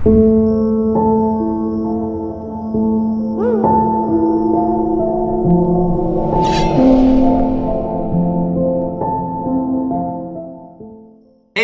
Hey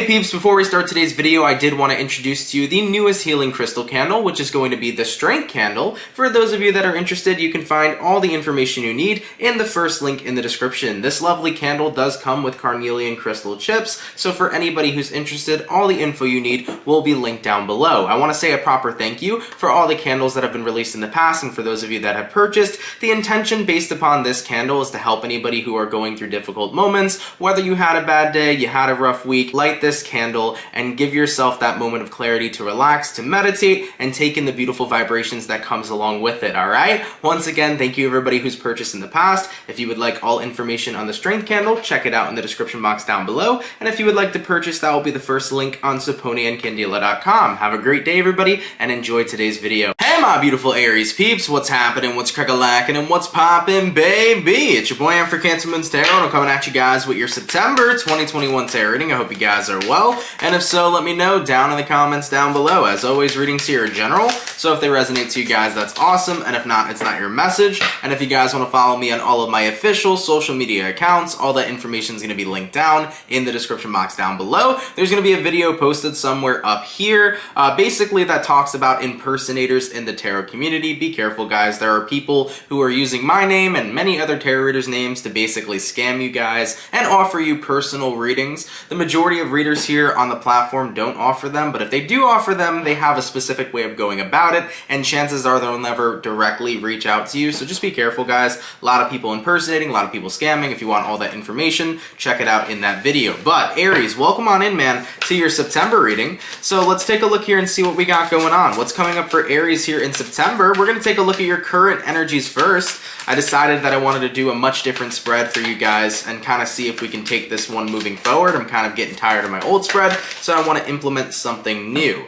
peeps, before we start today's video, I did want to introduce to you the newest healing crystal candle, which is going to be the Strength Candle. For those of you that are interested, you can find all the information you need in the first link in the description. This lovely candle does come with carnelian crystal chips, so for anybody who's interested, all the info you need will be linked down below. I want to say a proper thank you for all the candles that have been released in the past, and for those of you that have purchased. The intention based upon this candle is to help anybody who are going through difficult moments, whether you had a bad day, you had a rough week, light this candle and give yourself that moment of clarity to relax, to meditate, and take in the beautiful vibrations that comes along with it, alright? Once again, thank you everybody who's purchased in the past. If you would like all information on the Strength Candle, check it out in the description box down below. And if you would like to purchase, that will be the first link on saponiaandcandela.com. Have a great day everybody, and enjoy today's video. Hey my beautiful Aries peeps, what's happening, what's crack-a-lackin', and what's poppin', baby? It's your boy Am for CancerMoonsTarot, and I'm coming at you guys with your September 2021 tarot reading. I hope you guys are well, and if so, let me know down in the comments down below. As always, readings here are general, so if they resonate to you guys, that's awesome, and if not, it's not your message. And if you guys want to follow me on all of my official social media accounts, all that information is going to be linked down in the description box down below. There's going to be a video posted somewhere up here, basically that talks about impersonators in the tarot community. Be careful guys, there are people who are using my name and many other tarot readers' names to basically scam you guys and offer you personal readings. The majority of readers here on the platform don't offer them, but if they do offer them, they have a specific way of going about it, and chances are they'll never directly reach out to you. So just be careful guys. A lot of people impersonating, a lot of people scamming. If you want all that information, check it out in that video. But Aries, welcome on in, man, to your September reading. So let's take a look here and see what we got going on. What's coming up for Aries here in September? We're going to take a look at your current energies first. I decided that I wanted to do a much different spread for you guys and kind of see if we can take this one moving forward. I'm kind of getting tired of my old spread, so I want to implement something new.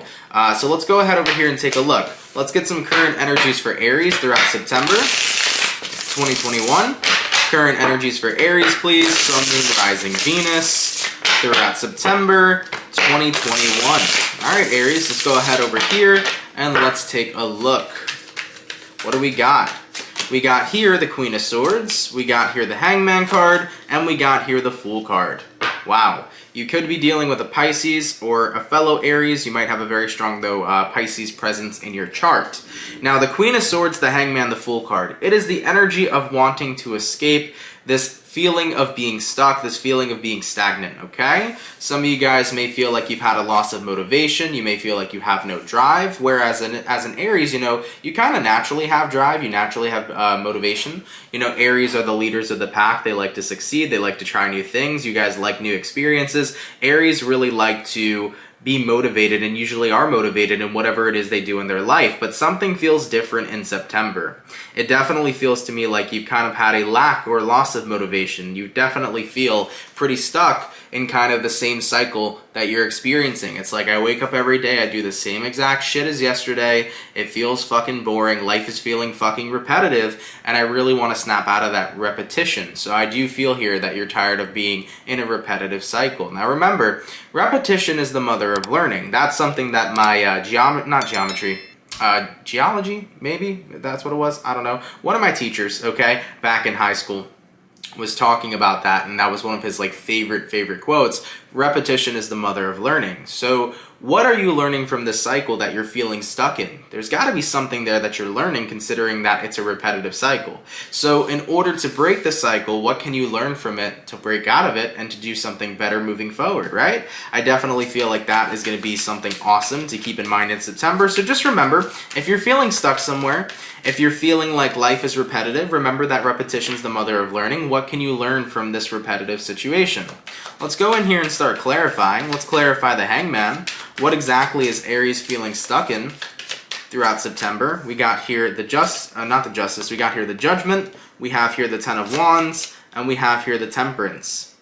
So let's go ahead over here and take a look. Let's get some current energies for Aries throughout September 2021. Current energies for Aries, please. Sun, Moon, Rising, Venus throughout September 2021. All right, Aries, let's go ahead over here and let's take a look. What do we got? We got here the Queen of Swords, we got here the Hangman card, and we got here the Fool card. Wow. You could be dealing with a Pisces or a fellow Aries. You might have a very strong, though, Pisces presence in your chart. Now, the Queen of Swords, the Hangman, the Fool card. It is the energy of wanting to escape this feeling of being stuck, this feeling of being stagnant, okay? Some of you guys may feel like you've had a loss of motivation. You may feel like you have no drive, whereas as an Aries, you know, you kind of naturally have drive. You naturally have motivation. You know, Aries are the leaders of the pack. They like to succeed. They like to try new things. You guys like new experiences. Aries really like to be motivated and usually are motivated in whatever it is they do in their life, but something feels different in September. It definitely feels to me like you've kind of had a lack or loss of motivation. You definitely feel pretty stuck in kind of the same cycle that you're experiencing. It's like I wake up every day, I do the same exact shit as yesterday. It feels fucking boring. Life is feeling fucking repetitive, and I really want to snap out of that repetition. So I do feel here that you're tired of being in a repetitive cycle. Now remember, repetition is the mother of learning. That's something that my geology, maybe that's what it was, I don't know. One of my teachers, okay, back in high school was talking about that, and that was one of his like favorite quotes. Repetition is the mother of learning. So what are you learning from this cycle that you're feeling stuck in? There's got to be something there that you're learning, considering that it's a repetitive cycle. So in order to break the cycle, what can you learn from it to break out of it and to do something better moving forward, right? I definitely feel like that is going to be something awesome to keep in mind in September. So just remember, if you're feeling stuck somewhere, if you're feeling like life is repetitive, remember that repetition is the mother of learning. What can you learn from this repetitive situation? Let's go in here and start clarifying. Let's clarify the Hangman. What exactly is Aries feeling stuck in throughout September? We got here the we got here the Judgment, we have here the Ten of Wands, and we have here the Temperance.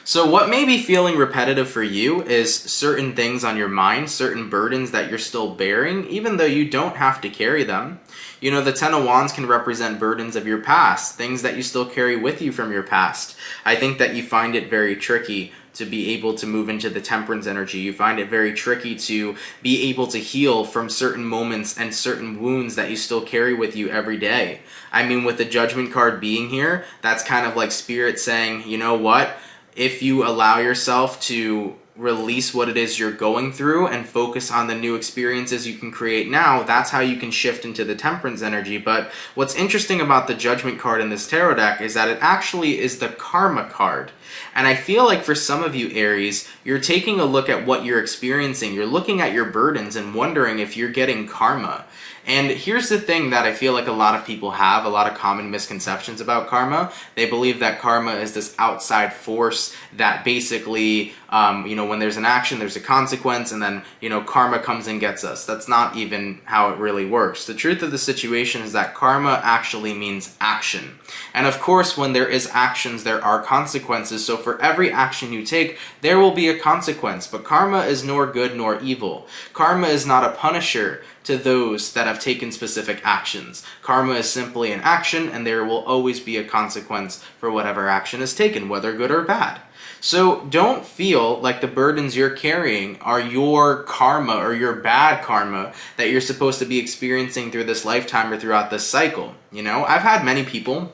So what may be feeling repetitive for you is certain things on your mind, certain burdens that you're still bearing, even though you don't have to carry them. You know, the Ten of Wands can represent burdens of your past, things that you still carry with you from your past. I think that you find it very tricky to be able to move into the temperance energy. You find it very tricky to be able to heal from certain moments and certain wounds that you still carry with you every day. I mean, with the Judgment card being here, that's kind of like Spirit saying, you know what? If you allow yourself to release what it is you're going through and focus on the new experiences you can create now, that's how you can shift into the temperance energy. But what's interesting about the Judgment card in this tarot deck is that it actually is the karma card. And I feel like for some of you Aries, you're taking a look at what you're experiencing. You're looking at your burdens and wondering if you're getting karma. And here's the thing that I feel like a lot of people have, a lot of common misconceptions about karma. They believe that karma is this outside force that basically, when there's an action, there's a consequence, and then, karma comes and gets us. That's not even how it really works. The truth of the situation is that karma actually means action. And of course, when there is actions, there are consequences. So for every action you take, there will be a consequence. But karma is nor good nor evil. Karma is not a punisher to those that have taken specific actions. Karma is simply an action, and there will always be a consequence for whatever action is taken, whether good or bad. So don't feel like the burdens you're carrying are your karma or your bad karma that you're supposed to be experiencing through this lifetime or throughout this cycle. I've had many people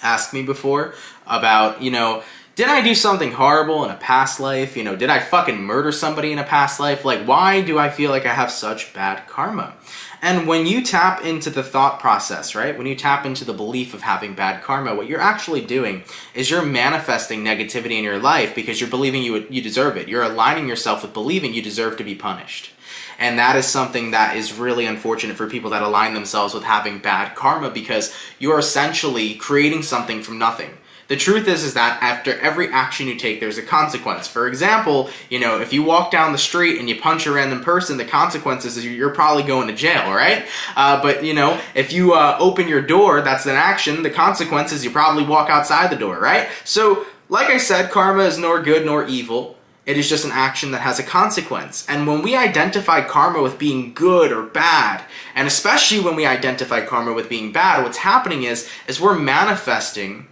ask me before about, did I do something horrible in a past life? Did I fucking murder somebody in a past life? Like, why do I feel like I have such bad karma? And when you tap into the thought process, right? When you tap into the belief of having bad karma, what you're actually doing is you're manifesting negativity in your life because you're believing you deserve it. You're aligning yourself with believing you deserve to be punished. And that is something that is really unfortunate for people that align themselves with having bad karma, because you're essentially creating something from nothing. The truth is that after every action you take, there's a consequence. For example, if you walk down the street and you punch a random person, the consequences is you're probably going to jail, right? But if you open your door, that's an action. The consequence is you probably walk outside the door, right? So, like I said, karma is nor good nor evil. It is just an action that has a consequence. And when we identify karma with being good or bad, and especially when we identify karma with being bad, what's happening is we're manifesting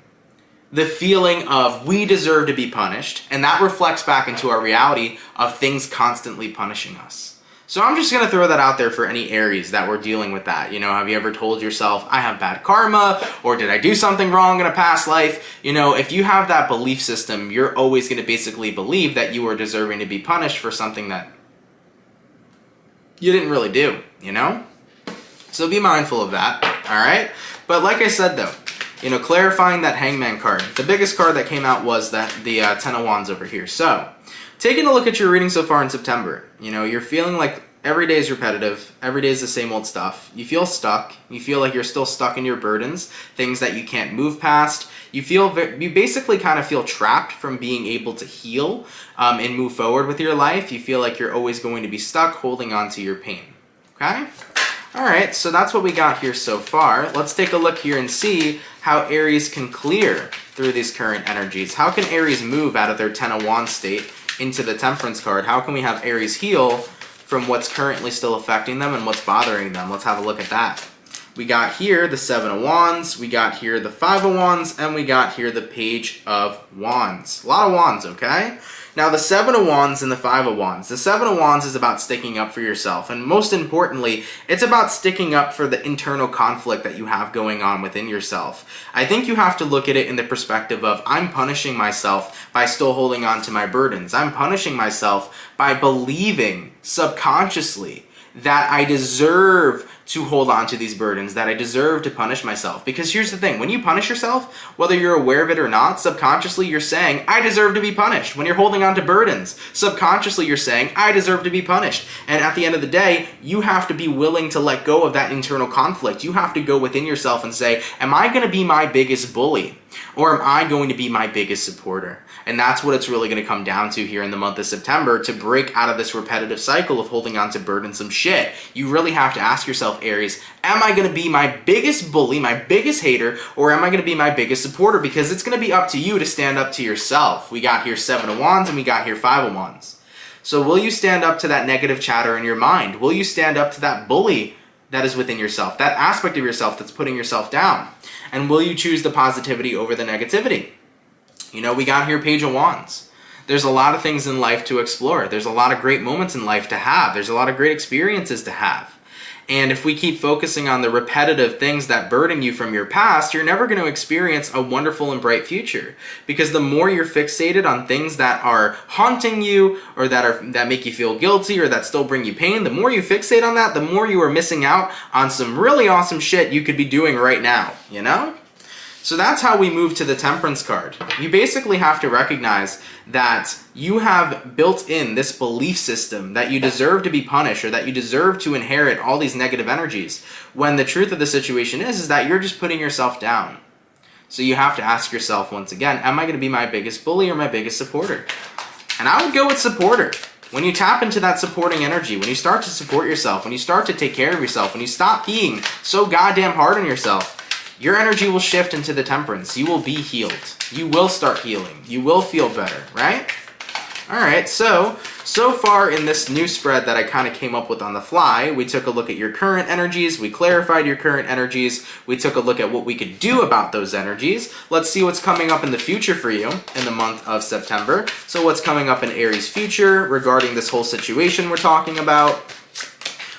the feeling of we deserve to be punished, and that reflects back into our reality of things constantly punishing us. So I'm just going to throw that out there for any Aries that were dealing with that. Have you ever told yourself, I have bad karma, or did I do something wrong in a past life? If you have that belief system, you're always going to basically believe that you are deserving to be punished for something that you didn't really do, So be mindful of that, all right? But like I said, though, clarifying that Hangman card, the biggest card that came out was the Ten of Wands over here. So, taking a look at your reading so far in September, you're feeling like every day is repetitive, every day is the same old stuff. You feel stuck, you feel like you're still stuck in your burdens, things that you can't move past. You basically kind of feel trapped from being able to heal and move forward with your life. You feel like you're always going to be stuck holding on to your pain, okay? Alright, so that's what we got here so far. Let's take a look here and see how Aries can clear through these current energies. How can Aries move out of their Ten of Wands state into the Temperance card? How can we have Aries heal from what's currently still affecting them and what's bothering them? Let's have a look at that. We got here the Seven of Wands, we got here the Five of Wands, and we got here the Page of Wands. A lot of wands, okay? Now, the Seven of Wands and the Five of Wands. The Seven of Wands is about sticking up for yourself. And most importantly, it's about sticking up for the internal conflict that you have going on within yourself. I think you have to look at it in the perspective of, I'm punishing myself by still holding on to my burdens. I'm punishing myself by believing subconsciously that I deserve to hold on to these burdens, that I deserve to punish myself. Because here's the thing, when you punish yourself, whether you're aware of it or not, subconsciously you're saying, I deserve to be punished. When you're holding on to burdens, subconsciously you're saying, I deserve to be punished. And at the end of the day, you have to be willing to let go of that internal conflict. You have to go within yourself and say, am I going to be my biggest bully? Or am I going to be my biggest supporter? And that's what it's really going to come down to here in the month of September, to break out of this repetitive cycle of holding on to burdensome shit. You really have to ask yourself, Aries, am I going to be my biggest bully, my biggest hater, or am I going to be my biggest supporter? Because it's going to be up to you to stand up to yourself. We got here Seven of Wands and we got here Five of Wands. So will you stand up to that negative chatter in your mind? Will you stand up to that bully that is within yourself, that aspect of yourself that's putting yourself down? And will you choose the positivity over the negativity? We got here Page of Wands. There's a lot of things in life to explore. There's a lot of great moments in life to have. There's a lot of great experiences to have. And if we keep focusing on the repetitive things that burden you from your past, you're never going to experience a wonderful and bright future. Because the more you're fixated on things that are haunting you, or that make you feel guilty, or that still bring you pain, the more you fixate on that, the more you are missing out on some really awesome shit you could be doing right now, you know? So that's how we move to the Temperance card. You basically have to recognize that you have built in this belief system that you deserve to be punished, or that you deserve to inherit all these negative energies, when the truth of the situation is that you're just putting yourself down. So you have to ask yourself once again, am I going to be my biggest bully or my biggest supporter? And I would go with supporter. When you tap into that supporting energy, when you start to support yourself, when you start to take care of yourself, when you stop being so goddamn hard on yourself, your energy will shift into the Temperance. You will be healed. You will start healing. You will feel better, right? Alright, so far in this new spread that I kind of came up with on the fly, we took a look at your current energies, we clarified your current energies, we took a look at what we could do about those energies. Let's see what's coming up in the future for you in the month of September. So what's coming up in Aries' future regarding this whole situation we're talking about.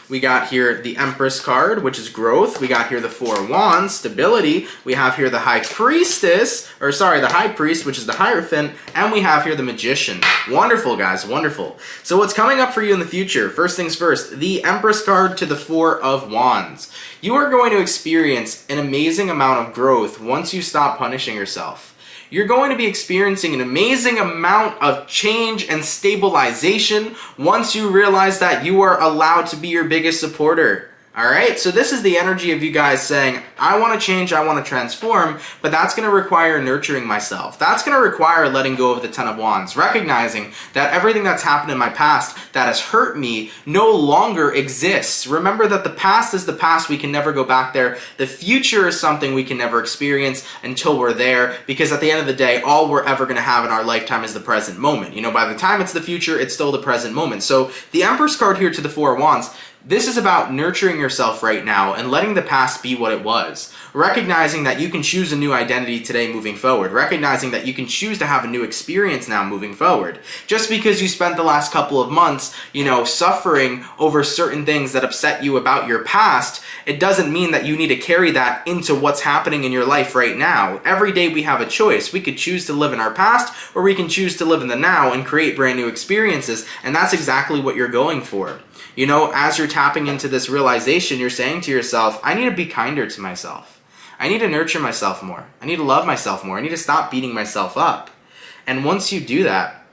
We got here the Empress card, which is growth. We got here the Four of Wands, stability. We have here the High Priestess, the High Priest, which is the Hierophant. And we have here the Magician. Wonderful, guys, wonderful. So what's coming up for you in the future? First things first, the Empress card to the Four of Wands. You are going to experience an amazing amount of growth once you stop punishing yourself. You're going to be experiencing an amazing amount of change and stabilization once you realize that you are allowed to be your biggest supporter. Alright, so this is the energy of you guys saying, I want to change, I want to transform, but that's going to require nurturing myself. That's going to require letting go of the Ten of Wands, recognizing that everything that's happened in my past that has hurt me no longer exists. Remember that the past is the past, we can never go back there. The future is something we can never experience until we're there, because at the end of the day, all we're ever going to have in our lifetime is the present moment. You know, by the time it's the future, it's still the present moment. So the Empress card here to the Four of Wands, this is about nurturing yourself right now and letting the past be what it was. Recognizing that you can choose a new identity today moving forward. Recognizing that you can choose to have a new experience now moving forward. Just because you spent the last couple of months, you know, suffering over certain things that upset you about your past, it doesn't mean that you need to carry that into what's happening in your life right now. Every day we have a choice. We could choose to live in our past, or we can choose to live in the now and create brand new experiences, and that's exactly what you're going for. You know, as you're tapping into this realization, you're saying to yourself, I need to be kinder to myself. I need to nurture myself more. I need to love myself more. I need to stop beating myself up. And once you do that,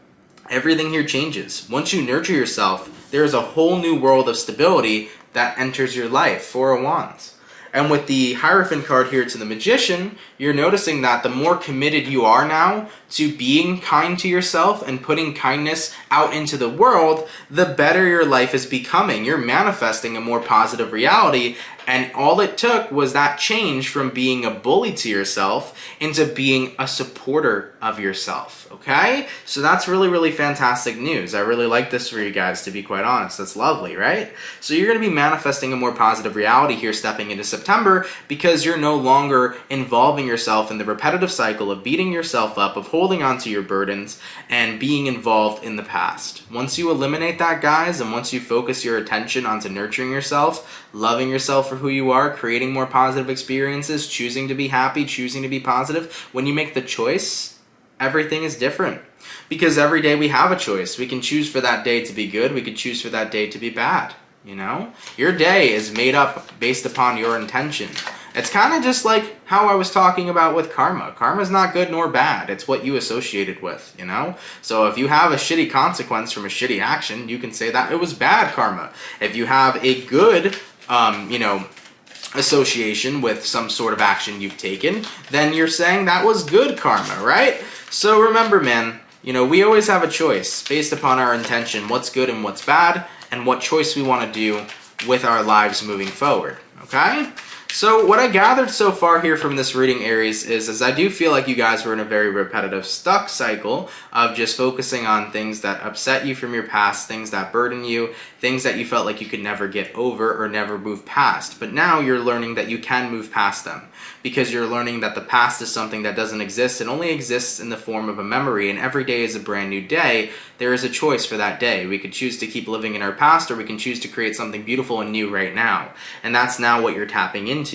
everything here changes. Once you nurture yourself, there is a whole new world of stability that enters your life. Four of Wands. And with the Hierophant card here to the Magician, you're noticing that the more committed you are now to being kind to yourself and putting kindness out into the world, the better your life is becoming. You're manifesting a more positive reality, and all it took was that change from being a bully to yourself into being a supporter of yourself, okay? So that's really, really fantastic news. I really like this for you guys, to be quite honest. That's lovely, right? So you're going to be manifesting a more positive reality here stepping into September, because you're no longer involving yourself in the repetitive cycle of beating yourself up, of holding on to your burdens, and being involved in the past. Once you eliminate that, guys, and once you focus your attention onto nurturing yourself, loving yourself for who you are, creating more positive experiences, choosing to be happy, choosing to be positive, when you make the choice, everything is different. Because every day we have a choice. We can choose for that day to be good, we can choose for that day to be bad, you know? Your day is made up based upon your intention. It's kind of just like how I was talking about with karma. Karma's not good nor bad. It's what you associate it with, you know? So if you have a shitty consequence from a shitty action, you can say that it was bad karma. If you have a good, you know, association with some sort of action you've taken, then you're saying that was good karma, right? So remember, man, you know, we always have a choice based upon our intention, what's good and what's bad, and what choice we want to do with our lives moving forward, okay? So what I gathered so far here from this reading, Aries, is I do feel like you guys were in a very repetitive, stuck cycle of just focusing on things that upset you from your past, things that burden you, things that you felt like you could never get over or never move past. But now you're learning that you can move past them, because you're learning that the past is something that doesn't exist. It only exists in the form of a memory, and every day is a brand new day. There is a choice for that day. We could choose to keep living in our past, or we can choose to create something beautiful and new right now. And that's now what you're tapping into.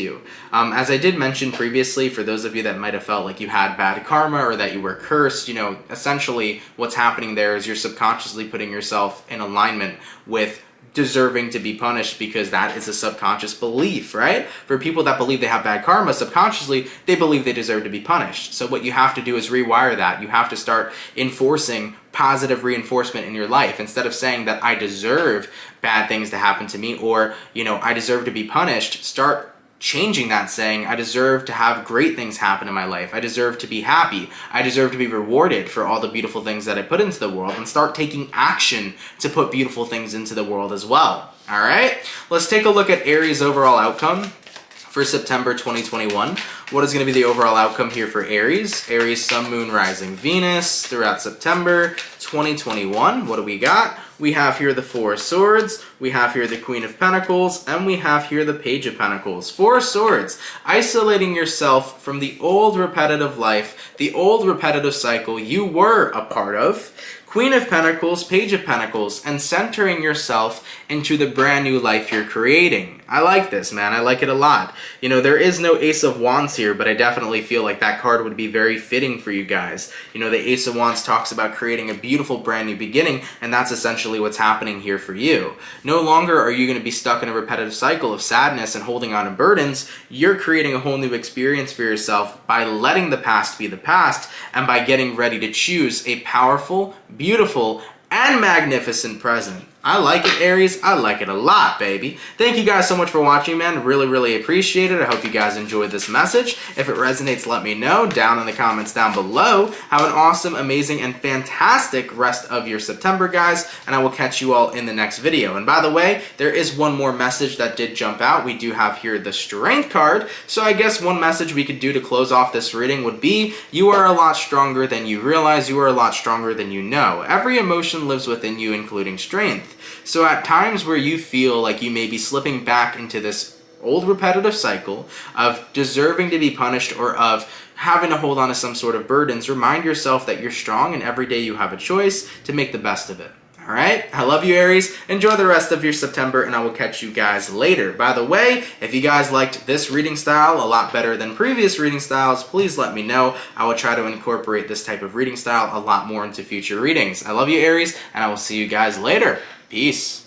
As I did mention previously, for those of you that might have felt like you had bad karma or that you were cursed, essentially what's happening there is you're subconsciously putting yourself in alignment with deserving to be punished, because that is a subconscious belief, right? For people that believe they have bad karma, subconsciously, they believe they deserve to be punished. So what you have to do is rewire that. You have to start enforcing positive reinforcement in your life. Instead of saying that I deserve bad things to happen to me, or, I deserve to be punished, start changing that, saying I deserve to have great things happen in my life. I deserve to be happy. I deserve to be rewarded for all the beautiful things that I put into the world, and start taking action to put beautiful things into the world as well. All right, let's take a look at Aries' overall outcome for September 2021. What is going to be the overall outcome here for Aries? Aries, Sun, Moon, Rising, Venus throughout September 2021. What do we got? We have here the Four of Swords, we have here the Queen of Pentacles, and we have here the Page of Pentacles. Four of Swords, isolating yourself from the old repetitive life, the old repetitive cycle you were a part of. Queen of Pentacles, Page of Pentacles, and centering yourself into the brand new life you're creating. I like this, man. I like it a lot. There is no Ace of Wands here, but I definitely feel like that card would be very fitting for you guys. The Ace of Wands talks about creating a beautiful brand new beginning, and that's essentially what's happening here for you. No longer are you going to be stuck in a repetitive cycle of sadness and holding on to burdens. You're creating a whole new experience for yourself by letting the past be the past, and by getting ready to choose a powerful, beautiful, and magnificent present. I like it, Aries. I like it a lot, baby. Thank you guys so much for watching, man. Really, really appreciate it. I hope you guys enjoyed this message. If it resonates, let me know down in the comments down below. Have an awesome, amazing, and fantastic rest of your September, guys, and I will catch you all in the next video. And by the way, there is one more message that did jump out. We do have here the Strength card, so I guess one message we could do to close off this reading would be, you are a lot stronger than you realize. You are a lot stronger than you know. Every emotion lives within you, including strength. So at times where you feel like you may be slipping back into this old repetitive cycle of deserving to be punished, or of having to hold on to some sort of burdens, remind yourself that you're strong, and every day you have a choice to make the best of it. All right, I love you, Aries. Enjoy the rest of your September, and I will catch you guys later. By the way, if you guys liked this reading style a lot better than previous reading styles, please let me know. I will try to incorporate this type of reading style a lot more into future readings. I love you, Aries, and I will see you guys later. Peace.